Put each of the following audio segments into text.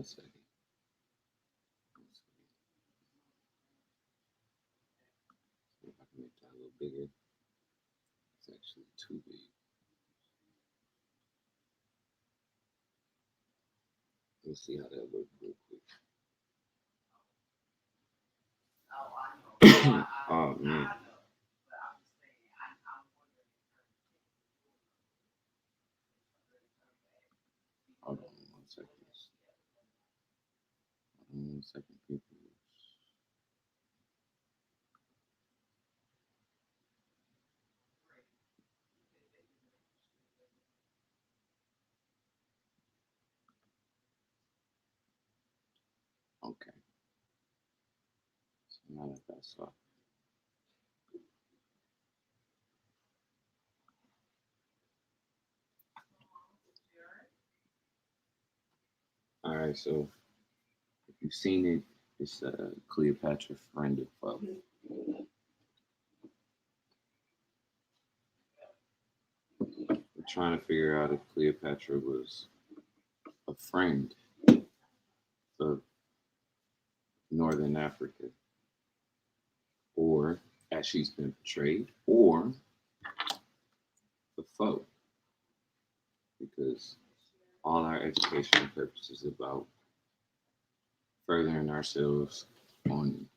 One second. See if I can make that a little bigger. It's actually too big. Let's see how that looks real quick. Oh man. Hold on 1 second. Hold on 1 second, people. Okay. So now that that's up. All right. So if you've seen it, it's Cleopatra friend of foe. We're trying to figure out if Cleopatra was a friend of Northern Africa, or as she's been portrayed, or the foe, because all our educational purposes about furthering ourselves on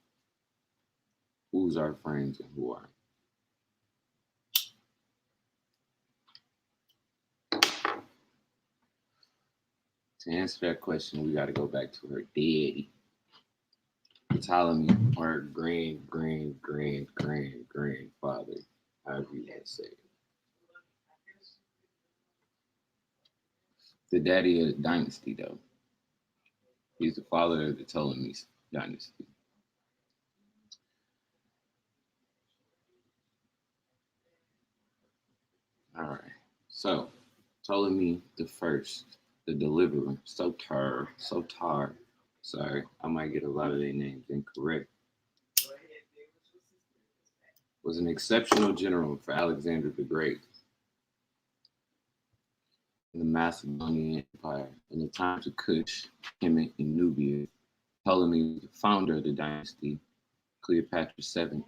who's our friends and who aren't. To answer that question, we got to go back to her daddy, Ptolemy, or grandfather, however you want to say it. The daddy of the dynasty, though. He's the father of the Ptolemy dynasty. All right. So, Ptolemy the first, the deliverer, Sotar. Sorry, I might get a lot of their names incorrect. Was an exceptional general for Alexander the Great in the Macedonian Empire in the times of Kush, Kemet, and Nubia. Ptolemy was the founder of the dynasty. Cleopatra VII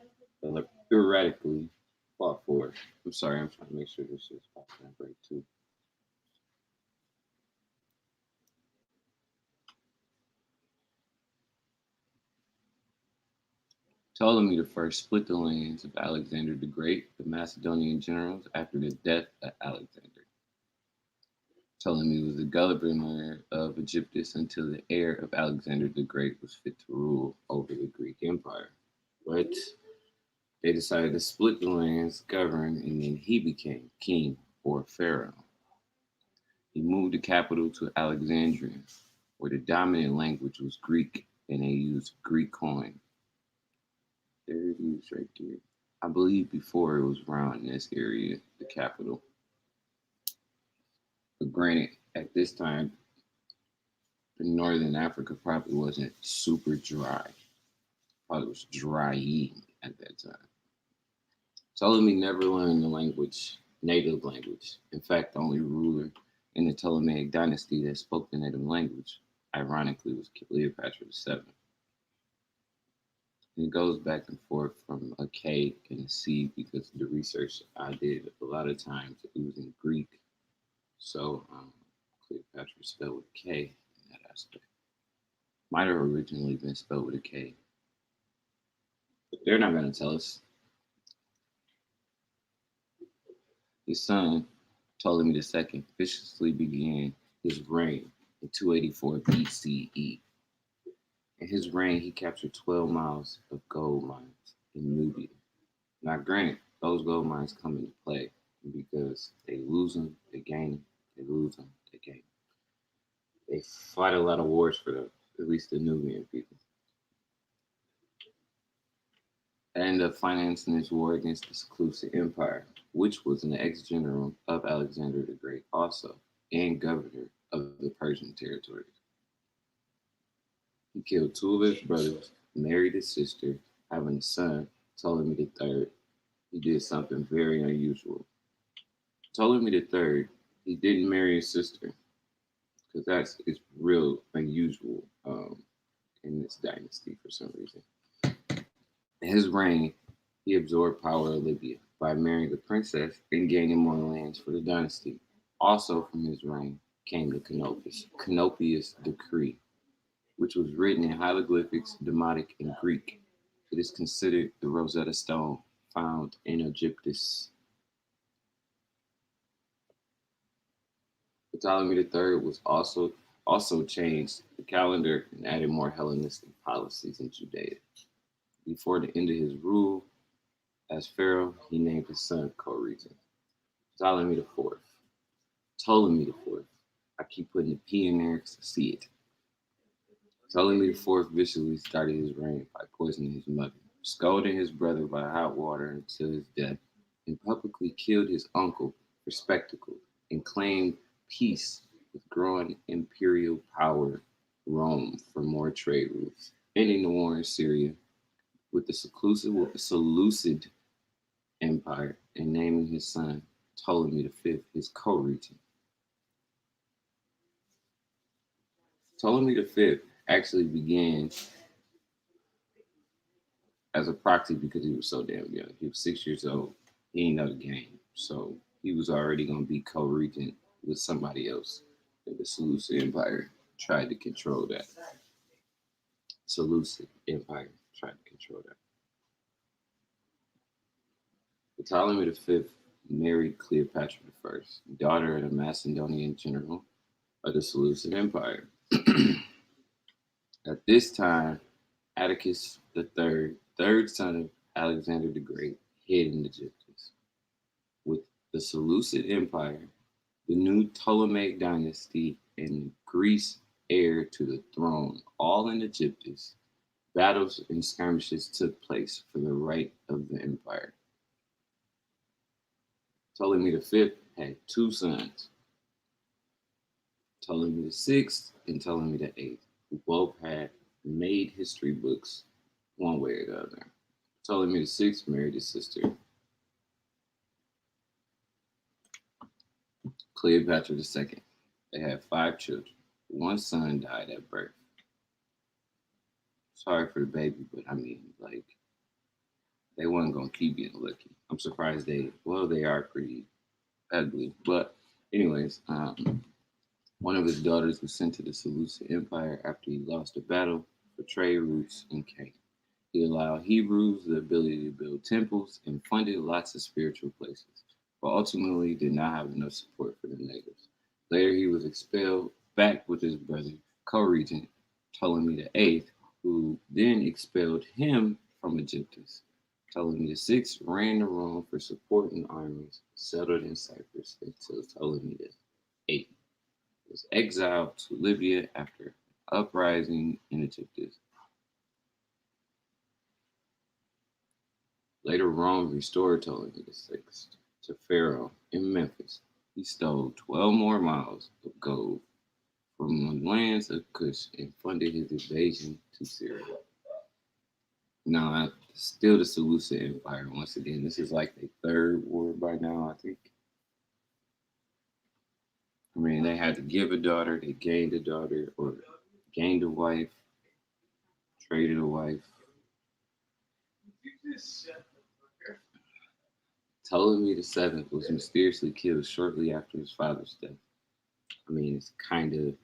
erratically fought for. I'm sorry, I'm trying to make sure this is popping break too. Ptolemy the first split the lands of Alexander the Great, the Macedonian generals, after the death of Alexander. Ptolemy was the governor of Egyptus until the heir of Alexander the Great was fit to rule over the Greek Empire. But they decided to split the lands, govern, and then he became king or pharaoh. He moved the capital to Alexandria, where the dominant language was Greek and they used Greek coin. There it is right there. I believe before it was around this area, the capital. But granted, at this time, the Northern Africa probably wasn't super dry. Probably was drying at that time. Ptolemy never learned the language, native language. In fact, the only ruler in the Ptolemaic dynasty that spoke the native language, ironically, was Cleopatra VII. And it goes back and forth from a K and a C because the research I did a lot of times it was in Greek. So Cleopatra was spelled with a K in that aspect. Might have originally been spelled with a K. But they're not going to tell us. His son, Ptolemy II, officially began his reign in 284 BCE. In his reign, he captured 12 miles of gold mines in Nubia. Now, granted, those gold mines come into play because they lose them, they gain them, they lose them, they gain them. They fight a lot of wars for them, at least the Nubian people. They ended up financing this war against the Seleucid Empire, which was an ex-general of Alexander the Great also, and governor of the Persian territories. He killed two of his brothers, married his sister, having a son, Ptolemy III. He did something very unusual. Ptolemy III, he didn't marry his sister. because it's real unusual in this dynasty for some reason. In his reign, he absorbed power of Libya by marrying the princess and gaining more lands for the dynasty. Also from his reign came the Canopius Decree, which was written in hieroglyphics, Demotic, and Greek. It is considered the Rosetta Stone found in Egyptus. Ptolemy III was also changed the calendar and added more Hellenistic policies in Judea. Before the end of his rule as pharaoh, he named his son co-regent, Ptolemy IV. Ptolemy IV. I keep putting the P in there because I see it. Ptolemy IV viciously started his reign by poisoning his mother, scolding his brother by hot water until his death, and publicly killed his uncle for spectacle, and claimed peace with growing imperial power Rome for more trade routes, ending the war in Syria with the Seleucid Empire and naming his son Ptolemy V his co-regent. Ptolemy V actually began as a proxy because he was so damn young. He was 6 years old. He didn't know the game. So he was already going to be co-regent with somebody else. And the Seleucid Empire tried to control that. Seleucid Empire tried to control that. Ptolemy V married Cleopatra I, daughter of the Macedonian general of the Seleucid Empire. At this time, Atticus III, third son of Alexander the Great, hid in Egyptus. With the Seleucid Empire, the new Ptolemaic dynasty, and Greece heir to the throne, all in Egyptus, battles and skirmishes took place for the right of the empire. Ptolemy V had two sons, Ptolemy VI and Ptolemy VIII, who both had made history books one way or the other. Ptolemy VI married his sister, Cleopatra II. They had 5 children. One son died at birth. Sorry for the baby, but I mean, like, they wasn't gonna keep getting lucky. I'm surprised they are pretty ugly. But anyways, one of his daughters was sent to the Seleucid Empire after he lost a battle for trade routes in Canaan. He allowed Hebrews the ability to build temples and funded lots of spiritual places, but ultimately did not have enough support for the natives. Later, he was expelled back with his brother, co-regent Ptolemy VIII, who then expelled him from Egyptus. Ptolemy VI ran to Rome for support and armies, settled in Cyprus until Ptolemy VIII was exiled to Libya after an uprising in Egyptus. Later, Rome restored Ptolemy VI to Pharaoh in Memphis. He stole 12 more miles of gold from the lands of Kush and funded his invasion to Syria. Now, still the Seleucid Empire. Once again, this is like the third war by now, I think. I mean, they had to give a daughter, they gained a daughter, or gained a wife, traded a wife. Ptolemy VII was mysteriously killed shortly after his father's death. I mean, it's kind of,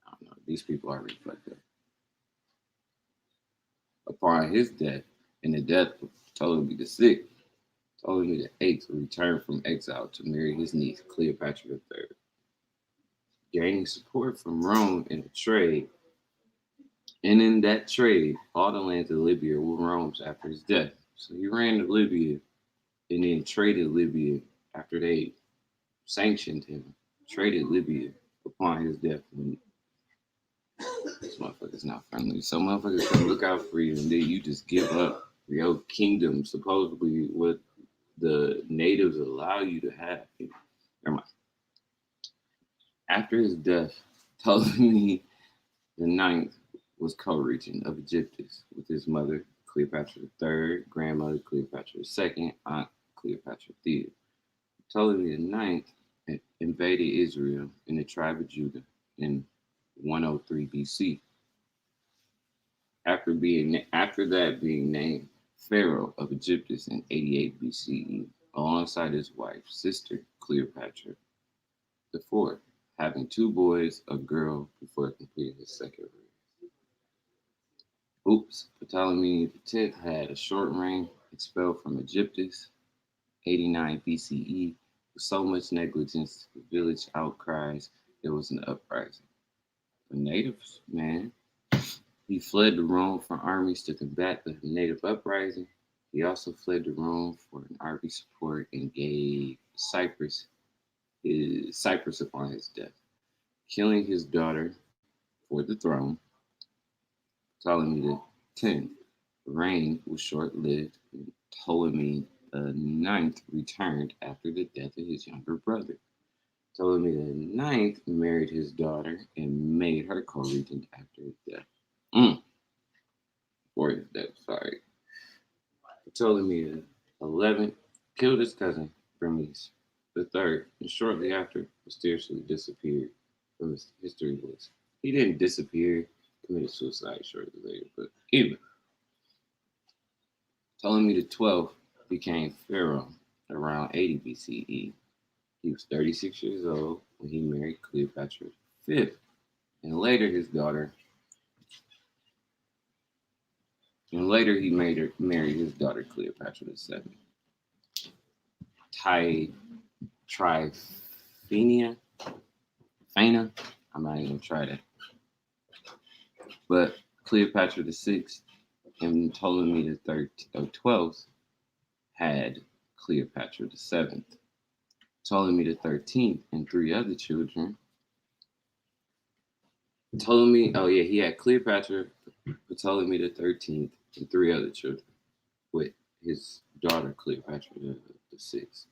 I don't know, these people are reflective. Upon his death and the death of Ptolemy VI, Ptolemy VIII returned from exile to marry his niece, Cleopatra III. Gaining support from Rome in a trade, and in that trade, all the lands of Libya were Rome's after his death. So he ran to Libya and then traded Libya after they sanctioned him, traded Libya upon his death. And this motherfucker's not friendly. So motherfuckers come look out for you and then you just give up your kingdom, supposedly what the natives allow you to have. Never mind. After his death, Ptolemy the Ninth was co-regent of Egyptus with his mother, Cleopatra III, grandmother Cleopatra II, aunt Cleopatra III. Ptolemy IX invaded Israel and the tribe of Judah in 103 BC. After that being named Pharaoh of Egyptus in 88 BCE, alongside his wife, sister Cleopatra the fourth, having two boys, a girl, before completing his second reign. Ptolemy X had a short reign, expelled from Egyptus, 89 BCE, with so much negligence, the village outcries, there was an uprising. The natives, man, he fled to Rome for armies to combat the native uprising. He also fled to Rome for an army support and gave Cyprus upon his death, killing his daughter for the throne. Ptolemy X reign was short-lived, and Ptolemy the Ninth returned after the death of his younger brother. Ptolemy the Ninth married his daughter and made her co-regent after his death. Before his death, sorry. Ptolemy the 11th killed his cousin, Hermes the Third, and shortly after mysteriously disappeared from his history books. He didn't disappear, committed suicide shortly later, but even Ptolemy the 12th became pharaoh around 80 BCE. He was 36 years old when he married Cleopatra the Fifth, and later he married his daughter Cleopatra the Seventh. Tryphenia, Phana, I'm not even gonna try that. But Cleopatra the Sixth and Ptolemy the 12th had Cleopatra the Seventh. Ptolemy the 13th and three other children. He had Cleopatra, Ptolemy the 13th, and three other children with his daughter Cleopatra the Sixth.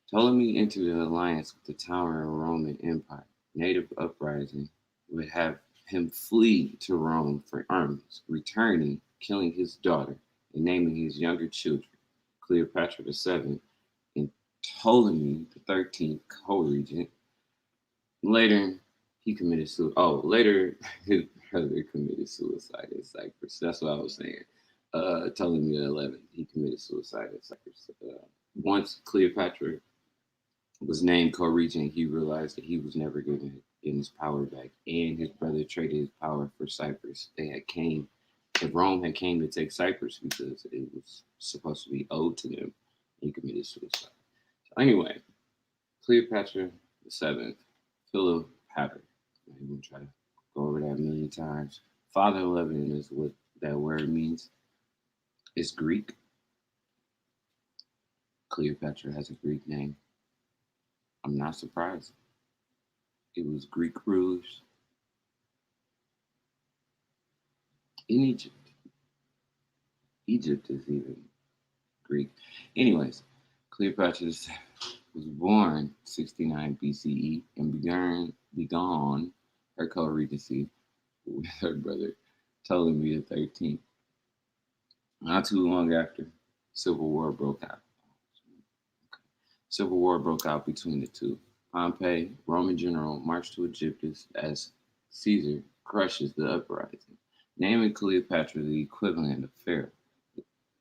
Ptolemy entered an alliance with the towering Roman Empire. Native uprising would have him flee to Rome for armies, returning, killing his daughter, and naming his younger children Cleopatra the Seventh and Ptolemy the 13th co-regent. Later, he committed suicide. Later his brother committed suicide in Cyprus. That's what I was saying. Ptolemy the 11th, he committed suicide in Cyprus. Once Cleopatra was named co-regent, he realized that he was never going to get his power back, and his brother traded his power for Cyprus. Rome had came to take Cyprus because it was supposed to be owed to them. He committed suicide. So anyway, Cleopatra the Seventh, Cleopatra. I'm gonna try to go over that a million times. Father 11 is what that word means. It's Greek. Cleopatra has a Greek name. I'm not surprised. It was Greek rulers in Egypt. Egypt is even Greek. Anyways, Cleopatra was born 69 BCE and began her co-regency with her brother Ptolemy the 13th. Not too long after, civil war broke out. Civil war broke out between the two. Pompey, Roman general, marched to Egyptus as Caesar crushes the uprising, naming Cleopatra the equivalent of Pharaoh.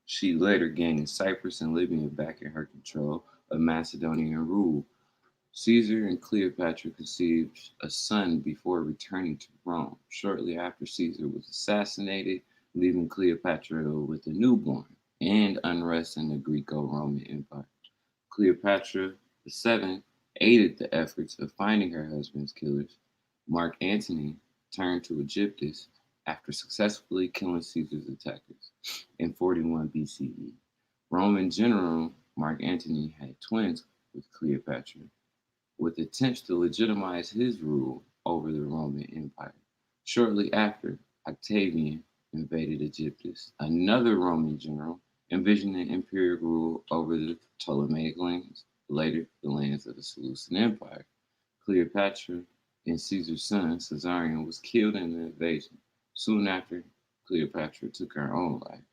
She later gained Cyprus and Libya back in her control of Macedonian rule. Caesar and Cleopatra conceived a son before returning to Rome. Shortly after, Caesar was assassinated, leaving Cleopatra with a newborn and unrest in the Greco-Roman Empire. Cleopatra VII aided the efforts of finding her husband's killers. Mark Antony turned to Egyptus after successfully killing Caesar's attackers in 41 BCE. Roman general Mark Antony had twins with Cleopatra, with attempts to legitimize his rule over the Roman Empire. Shortly after, Octavian invaded Egyptus. Another Roman general envisioned an imperial rule over the Ptolemaic lands, later the lands of the Seleucid Empire. Cleopatra and Caesar's son, Caesarion, was killed in the invasion. Soon after, Cleopatra took her own life.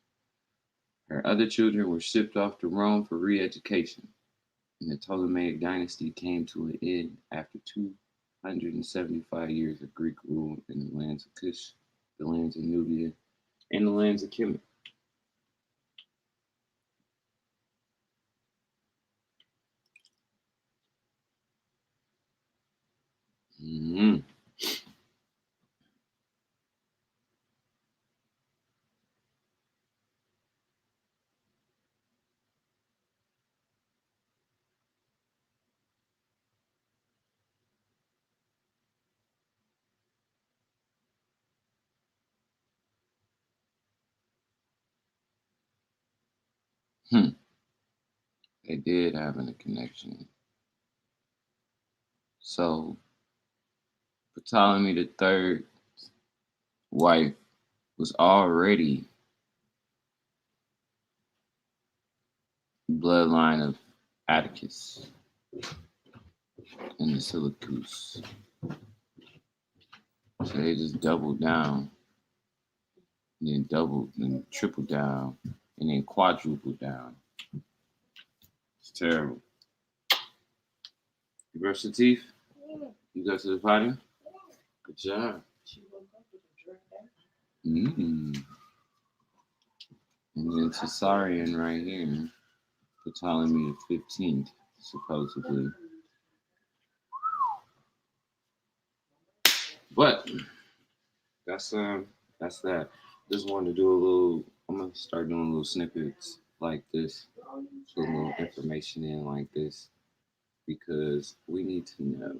Her other children were shipped off to Rome for re-education. And the Ptolemaic dynasty came to an end after 275 years of Greek rule in the lands of Kush, the lands of Nubia, and the lands of Kemet. Mhm. Hmm. They did have a connection. So Ptolemy the third wife was already bloodline of Atticus and the Seleucus. So they just doubled down, and then doubled, and tripled down, and then quadrupled down. It's terrible. You brush your teeth? You go to the potty? Good job. Mm. And then Caesarion right here, Ptolemy the 15th, supposedly. But that's that. Just wanted to do a little. I'm gonna start doing little snippets like this, put a little information in like this, because we need to know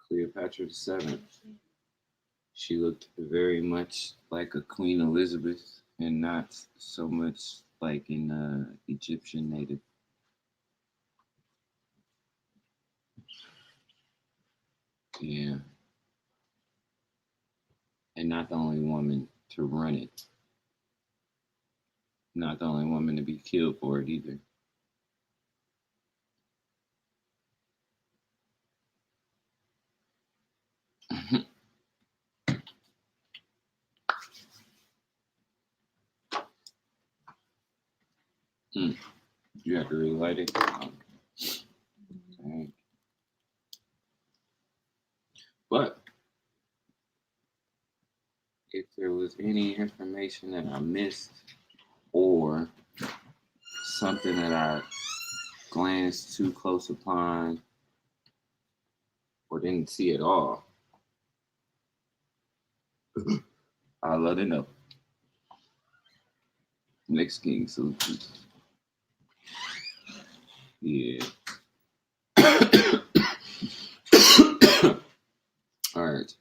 Cleopatra the Seventh. She looked very much like a Queen Elizabeth, and not so much like an Egyptian native. Yeah, and not the only woman to run it. Not the only woman to be killed for it either. Mm, you have to relight it. Okay. But if there was any information that I missed or something that I glanced too close upon or didn't see at all, I'll let it know. Next King Solutions. Yeah. All right.